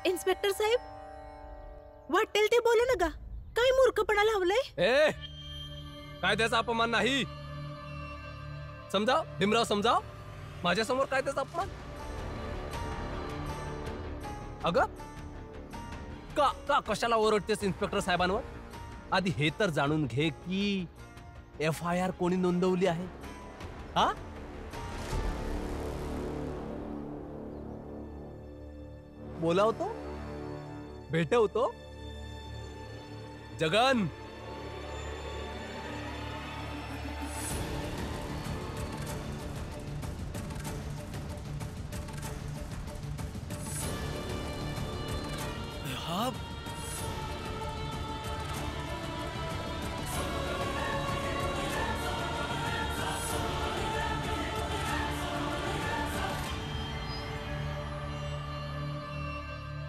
Inspector साहेब, वाटेल ते बोलू नका. काय मूर्खपणा लावलंय. ए, कायद्याचा अपमान नाही. समजाव भीमराव, समजाव. माझ्यासमोर कायद्याचा अपमान. अगं का का कशाला ओरडतेस इन्स्पेक्टर साहेबांवर? आधी हे तर जाणून घे की FIR कोणी नोंदवली आहे. हा, बोलावतो, भेटवतो. जगन,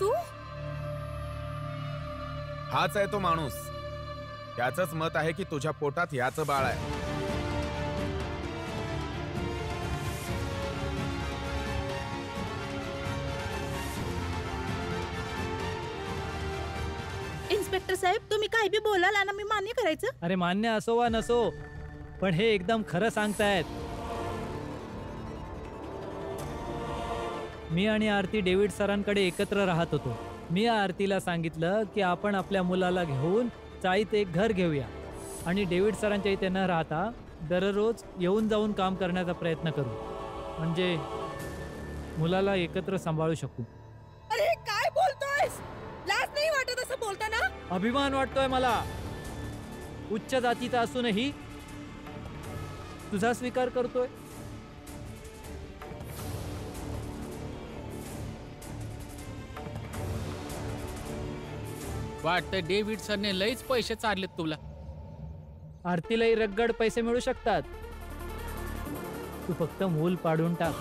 तू हाच आहे तो माणूस. त्याचंच मत आहे की तुझ्या पोटात याचं बाळ आहे. इन्स्पेक्टर साहेब, तुम्ही काय बी बोलाल ना, मी मान्य करायचं. अरे मान्य असो वा नसो, पण हे एकदम खरं सांगतायत. मी आणि आरती डेव्हिड सरांकडे एकत्र राहत होतो. मी आरतीला सांगितलं की आपण आपल्या मुलाला घेऊन चाळीत एक घर घेऊया आणि डेव्हिड सरांच्या इथे न राहता दररोज येऊन जाऊन काम करण्याचा प्रयत्न करू, म्हणजे मुलाला एकत्र सांभाळू शकू. अरे काय बोलतोयस? लाज नाही वाटत असं बोलताना? अभिमान वाटतोय मला. उच्च जातीचा असूनही तुझा स्वीकार करतोय. वाटतं डेव्हिड सरने लईच पैसे चारलेत तुला. आरतीलाही रगड पैसे मिळू शकतात. तू फक्त मूल पाडून टाक.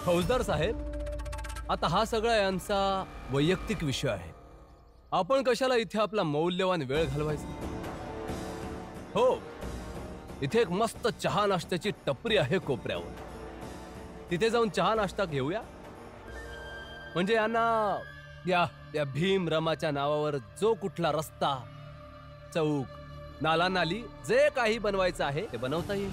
फौजदार साहेब, आता हा सगळा यांचा वैयक्तिक विषय आहे. आपण कशाला इथे आपला मौल्यवान वेळ घालवायचा. हो, इथे एक मस्त चहा नाश्त्याची टपरी आहे कोपऱ्यावर. तिथे जाऊन चहा नाश्ता घेऊया. म्हणजे यांना या भीम रमाच्या नावावर जो कुठला रस्ता, चौक, नाला, नाली जे काही बनवायचं आहे ते बनवता येईल.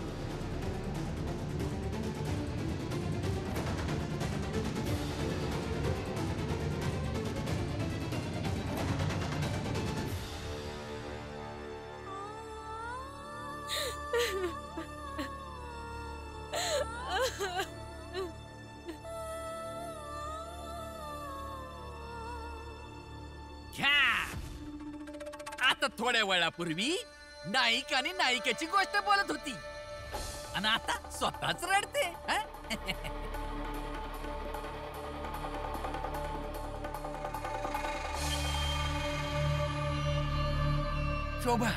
आता थोड्या वेळापूर्वी नायिक आणि नायिकेची गोष्ट बोलत होती आणि आता स्वतःच रडते. शोभा,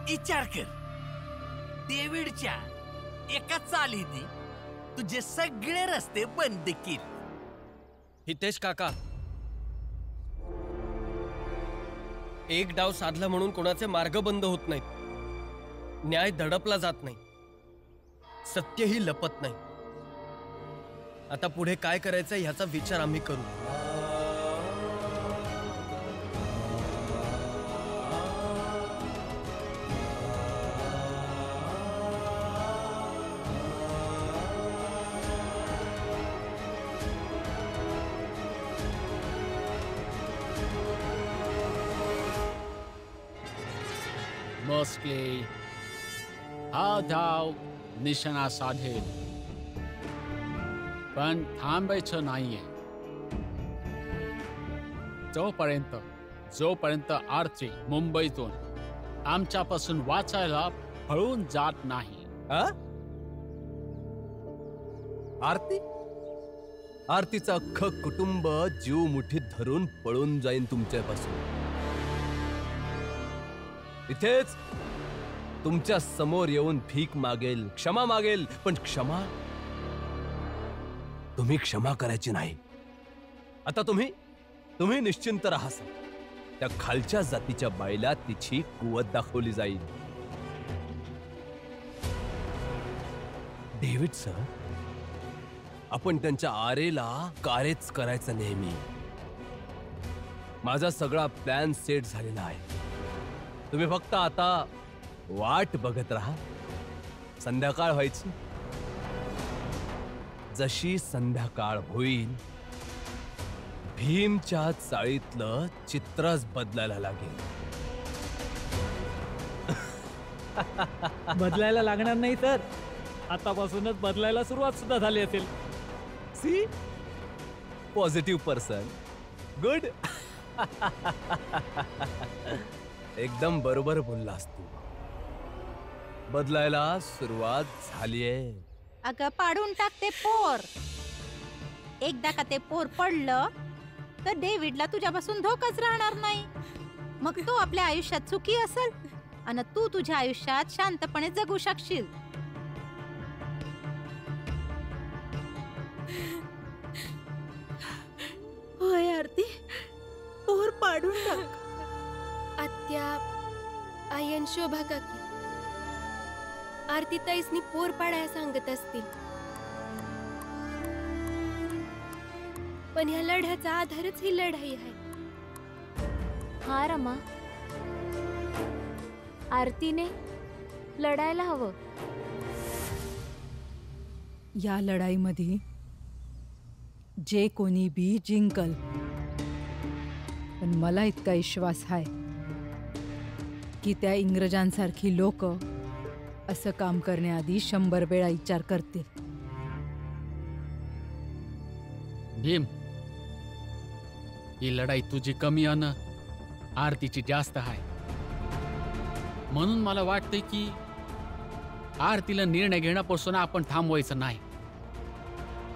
विचार कर. डेव्हिडच्या एका चालीने तुझे सगळे रस्ते बंद केले. हितेश काका, एक डाव साधला म्हणून कोणाचे मार्ग बंद होत नाहीत. न्याय दडपला जात नाही, सत्यही लपत नाही. आता पुढे काय करायचं ह्याचा विचार आम्ही करू. मस्के हा धाव निशाणा साधेल, पण थांबायचं नाहीये. जोपर्यंत आरती मुंबईतून आमच्यापासून वाचायला पळून जात नाही. आरतीचं अख्खं कुटुंब जीव मुठीत धरून पळून जाईन तुमच्यापासून. इथेच तुमच्या समोर येऊन भीक मागेल, क्षमा मागेल, पण तुम्ही क्षमा करायची नाही. आता तुम्ही निश्चिंत राहा. त्या खालच्या जातीच्या बाईला तिची कुवत दाखवली जाईल. डेव्हिड सर, आपण त्यांच्या आरेला कारेच करायचं नेहमी. माझा सगळा प्लॅन सेट झालेला आहे. तुम्ही फक्त आता वाट बघत राहा. संध्याकाळ व्हायची. जशी संध्याकाळ होईल भीमच्या चाळीतलं चित्रच बदलायला लागेल. बदलायला लागणार नाही तर आतापासूनच बदलायला सुरुवात सुद्धा झाली असेल. See positive person. गुड. एकदम बरोबर बोललास तू. बदलायला सुरुवात झालीये. अगं पाडून टाक ते पोर. एकदा का ते पोर पडलं तर डेव्हिडला तुझ्यापासून धोकाच राहणार नाही. मग तो आपल्या आयुष्यात सुखी असेल आणि तू तुझ्या आयुष्यात शांतपणे जगू शकशील. होय आरती, पोर पाडून टाक. आत्या, आई आणि शोभा काकी आरती ताईसनी पोर पाडायला सांगत असतील, पण ह्या लढ्याचा आधारच ही लढाई आहे. हा रमा, आरतीने लढायला हवं. या लढाईमध्ये जे कोणी बी जिंकल, पण मला इतका विश्वास आहे की त्या इंग्रजांसारखी लोक असं काम करण्याआधी 100 वेळा विचार करतील. भीम, ही लढाई तुझी कमी अन आरतीची जास्त आहे. म्हणून मला वाटतंय की आरतीला निर्णय घेण्यापासून आपण थांबवायचं नाही.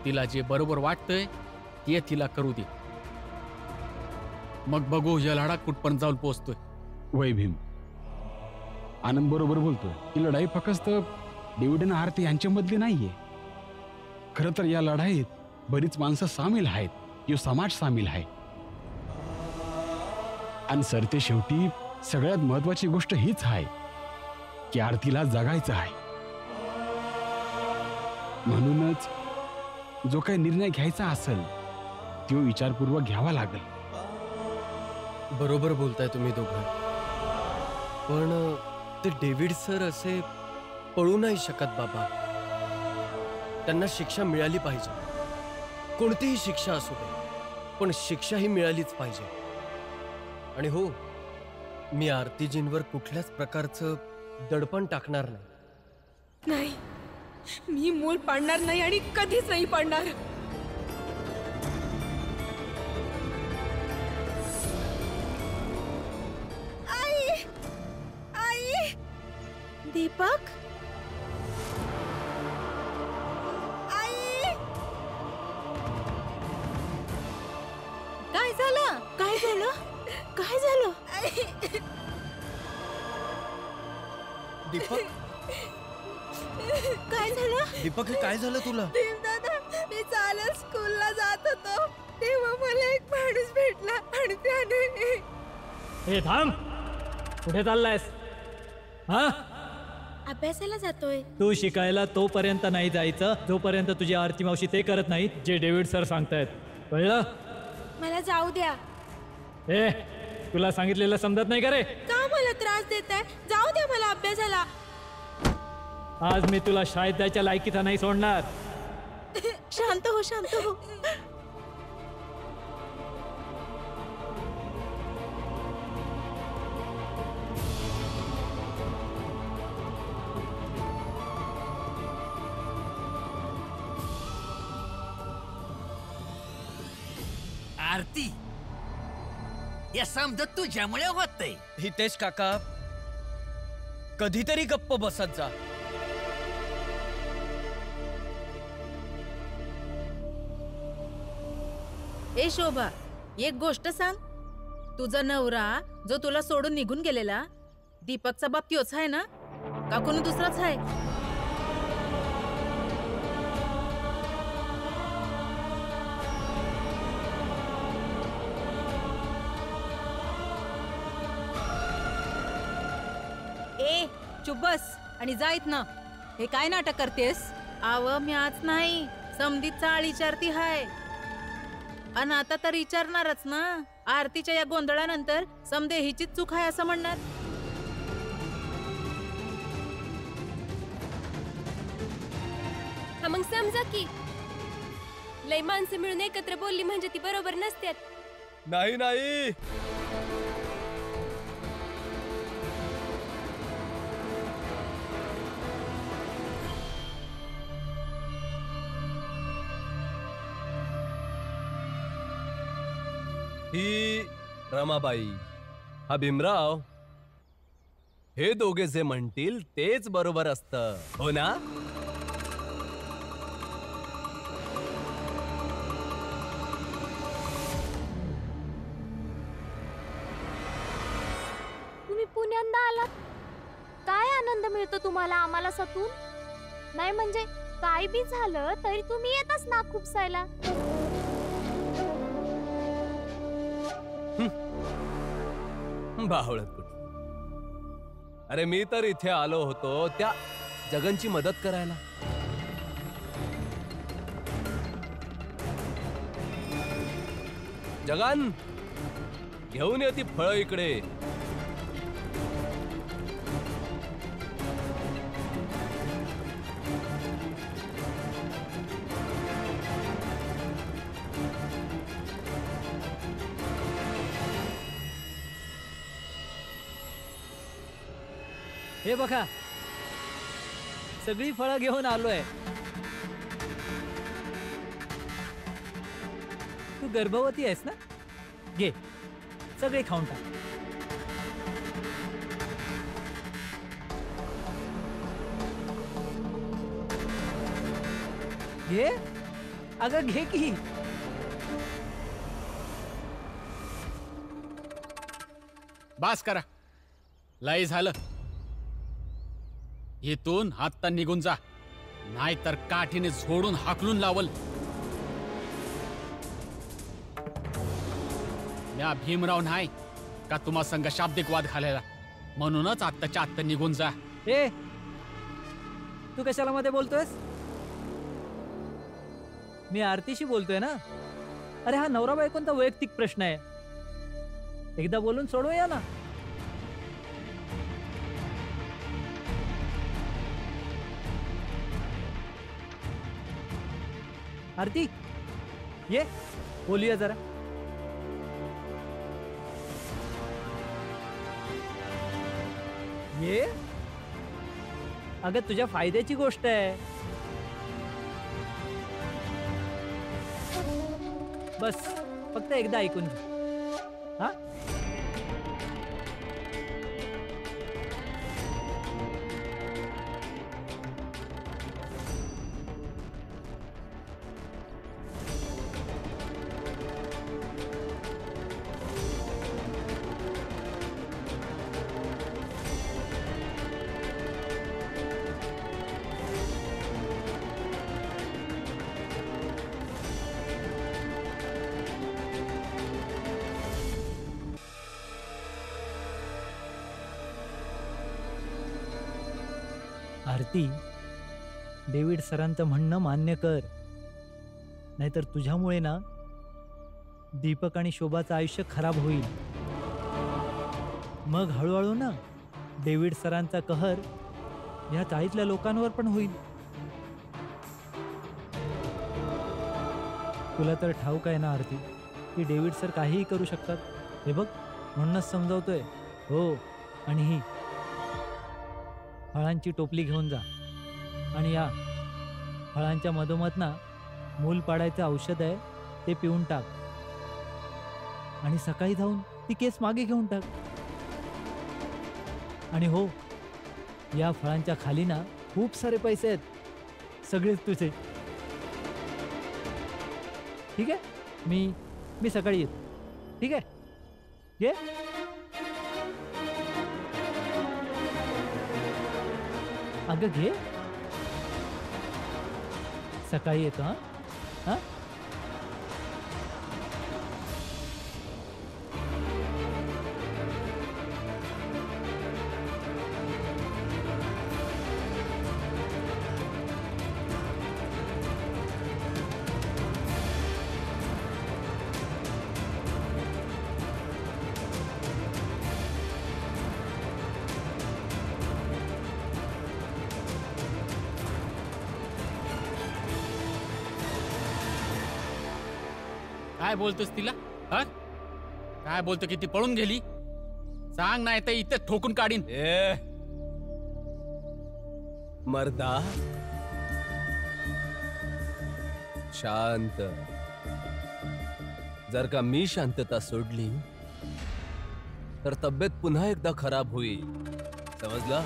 तिला जे बरोबर वाटतंय ते तिला करू दे. मग बघू या लढा कुठपर्यंत जाऊन पोहोचतोय. वय भीम, आनंद बरोबर बोलतोय. ही लढाई फक्त डेव्हिड आणि आरती यांच्यामधली नाहीये. खरं तर या लढाईत बरीच माणसं सामील आहेत. यो समाज सामील आहे. आणि सरते शेवटी सगळ्यात महत्वाची गोष्ट हीच आहे की आरतीला जगायचं आहे. म्हणूनच जो काही निर्णय घ्यायचा असेल तो विचारपूर्वक घ्यावा लागेल. बरोबर बोलताय तुम्ही दोघं. पण ते डेव्हिड सर असे पळू नाही शकत बाबा. त्यांना शिक्षा मिळाली पाहिजे. कोणतीही शिक्षा असू दे, पण शिक्षा ही मिळालीच पाहिजे. आणि हो, मी आरतीजींवर कुठल्याच प्रकारचं दडपण टाकणार नाही. नाही, मी मूल पाडणार नाही आणि कधीच नाही पाडणार. आई, आई, दीपक, आई, काय झालं? काय झालं? काय झालं? दीपक, काय झालं? दीपक, हे काय झालं तुला? दादा, मी चालत स्कूलला जात होतो तेव्हा मला एक माणूस भेटला आणि त्याने हे थांब. कुठे चाललायस? हा, अभ्यासाला जातोय. तू शिकायला तोपर्यंत नाही जायचं जोपर्यंत तुझी आरती मावशी ते करत नाही जे डेव्हिड सर सांगतायत. कळलं? मला जाऊ द्या. ए, तुला सांगितलेलं समजत नाही का रे? का मला त्रास देताय? जाऊ द्या मला अभ्यासाला. आज मी तुला शाळेत जायच्या लायकीचा नाही सोडणार. शांत हो, शांत हो. आरती, या समजत तुझ्यामुळे होतंय. हितेश काका, कधीतरी गप्प बसत जा. ए शोभा, एक गोष्ट सांग. तुझा नवरा जो तुला सोडून निघून गेलेला, दीपकचा बाप त्योच आहे ना, का कोणी दुसराच आहे? गपचूप बस आणि जाईत ना. हे काय नाटक करतेस? आव मी आज नाही, समधीत चाळ विचारती हाय. आणि आता तर विचारणारच ना. आरतीच्या या गोंधळानंतर समदे हिचीच चूक आहे असं म्हणणार. हा मग समजा की लय माणसं मिळून एकत्र बोलली म्हणजे ती बरोबर नसतात. नाही नाही, ही रमाबाई, हा भीमराव, हे दोघे जे म्हणतील तेच बरोबर असतं, हो ना? तुम्ही पुण्यांदा आलात. काय आनंद मिळतो तुम्हाला आम्हाला सतून? नाही म्हणजे काय बी झालं तरी तुम्ही येतच ना खुपसायला. बावळत कुठली. अरे मी तर इथे आलो होतो त्या जगनची मदत करायला. जगन, घेऊन ये ती फळं इकडे. हे बघा, सगळी फळं घेऊन आलोय. तू गर्भवती आहेस ना? घे, सगळे खाऊन टाक. घे, अगं घे की. बास करा, लय झालं. इथून आत्ता निघून जा, नाहीतर काठीने झोडून हाकलून लावल. या भीमराव नाही का तुम्हा संग शाब्दिक वाद घालायला, म्हणूनच आत्ताच्या आत्ता निघून जा. ए, तू कशाला मध्ये बोलतोयस? मी आरतीशी बोलतोय ना. अरे हा नवरा बायकोंचा वैयक्तिक प्रश्न आहे, एकदा बोलून सोडवूया ना. आरती, ये बोलूया जरा. ये, अगं तुझ्या फायद्याची गोष्ट आहे. बस फक्त एकदा ऐकून घे. हा, आरती, डेव्हिड सरांचं म्हणणं मान्य कर, नाहीतर तुझ्यामुळे ना दीपक आणि शोभाचं आयुष्य खराब होईल. मग हळूहळू ना डेव्हिड सरांचा कहर या चाळीतल्या लोकांवर पण होईल. तुला तर ठाऊक आहे ना आरती, की डेव्हिड सर काहीही करू शकतात. हे बघ, म्हणूनच समजावतोय. हो, आणि ही फळांची टोपली घेऊन जा आणि या फळांच्या मधोमध ना मूल पाडायचं औषध आहे ते पिऊन टाक. आणि सकाळी जाऊन ती केस मागे घेऊन टाक. आणि हो, या फळांच्या खाली ना खूप सारे पैसे आहेत, सगळेच तुझे. ठीक आहे, मी सकाळी येतो. ठीक आहे, ये. अगं घे, सकाळी येतो. हा हा, काय बोलतोस तिला? हा? काय बोलतो की ती पळून गेली? सांग, नाही तर इथे ठोकून काढीन. मर्दा शांत. जर का मी शांतता सोडली तर तब्येत पुन्हा एकदा खराब होईल, समजला?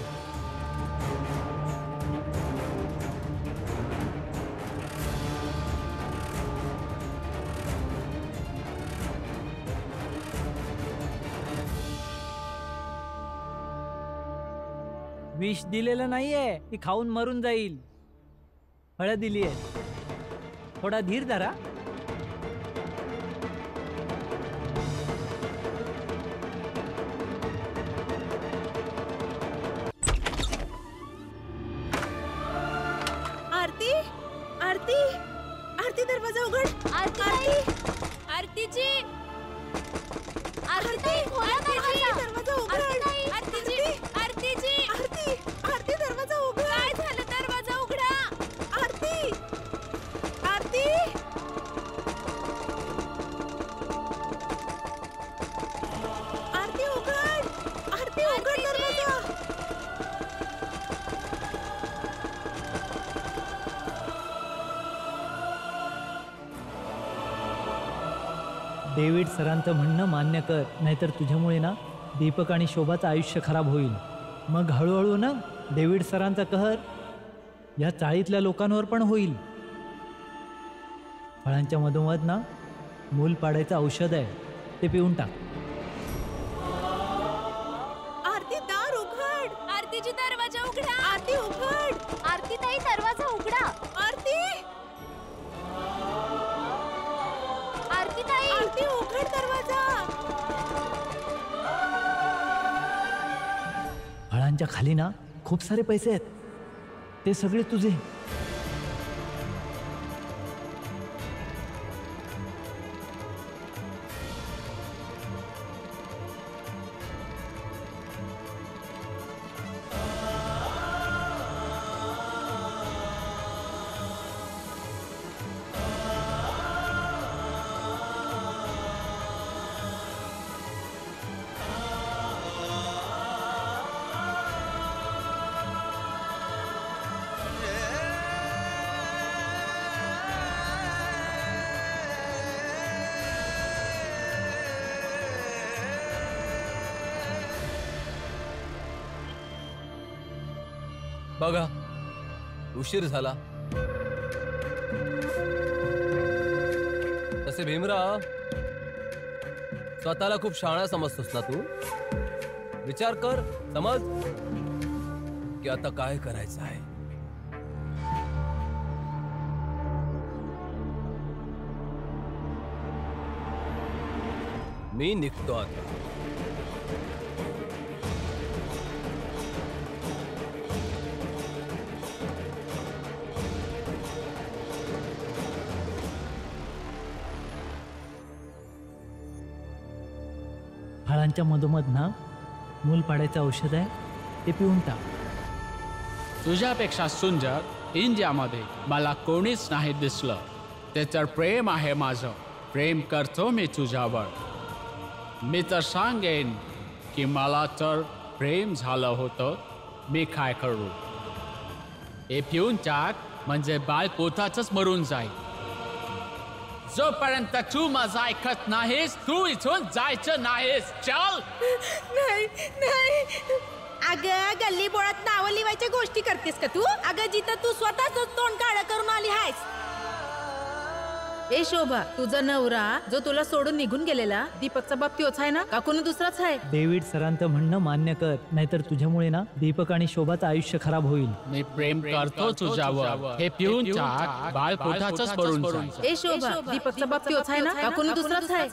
विष दिलेलं नाहीये, ती खाऊन मरून जाईल. हळद दिलीये, थोडा धीर धरा. आरती आरती आरती दरवाजा उघड. आरती आरतीची आरती खोला दरवाजा. दरवाजा उघड. आरतीची आरतीची आरती आरती दरवाजा उघड. काय झालं? दरवाजा उघडा. आरती आरती आरती उघड. आरती उघड दरवाजा. डेव्हिड सरांचं म्हणणं मान्य कर, नाहीतर तुझ्यामुळे ना दीपक आणि शोभाचं आयुष्य खराब होईल. मग हळूहळू ना डेव्हिड सरांचा कहर या चाळीतल्या लोकांवर पण होईल. फळांच्या मधोमध ना मूल पाडायचं औषध आहे, ते पिऊन टाक. आरती दार उघड. आरतीची दरवाजा उघडा. आरती उघड. आरती ताई दरवाजा उघडा. आरती आरती ताई आरती उघड दरवाजा. फळांच्या खाली ना खूप सारे पैसे आहेत, ते सगळे तुझे. बघा, उशीर झाला. तसे भीमराव, स्वतःला खूप शहाणा समजतोस ना तू? विचार कर, समज की आता काय करायचं आहे. मी निघतो आता. फळांच्या मधोमध ना मूल पाडायचं औषध आहे, ते पिऊन टाक. तुझ्यापेक्षा सुंदर इंडियामध्ये मला कोणीच नाही दिसलं. त्याचं प्रेम आहे माझं. प्रेम करतो मी तुझ्यावर. मी तर सांगेन की मला तर प्रेम झालं होतं. मी काय करू? हे पिऊन टाक, म्हणजे बाळ पोटातच मरून जाईल. जोपर्यंत तू माझं ऐकत नाहीस, तू इथून जायचं नाहीस. चल. नाही नाही. अगं गल्ली बोळात नावं लिवायच्या गोष्टी करतेस का तू? अगं जिथं तू स्वतःच तोंड काळं करून आली आहेस. ए शोभा, तुझा नवरा जो तुला सोडून निघून गेलेला दीपकचा बाप तोच आहे ना, का कोणी दुसराच आहे? डेव्हिड सरांचं म्हणणं मान्य कर, नाहीतर तुझ्यामुळे ना दीपक आणि शोभाचं आयुष्य खराब होईल. मी प्रेम करतो तुझ्यावर. हे पिऊन टाक, बाळ पोटातच मरून जाईल. ए शोभा, दीपकचा बाप तोच आहे ना, का कोणी दुसराच आहे?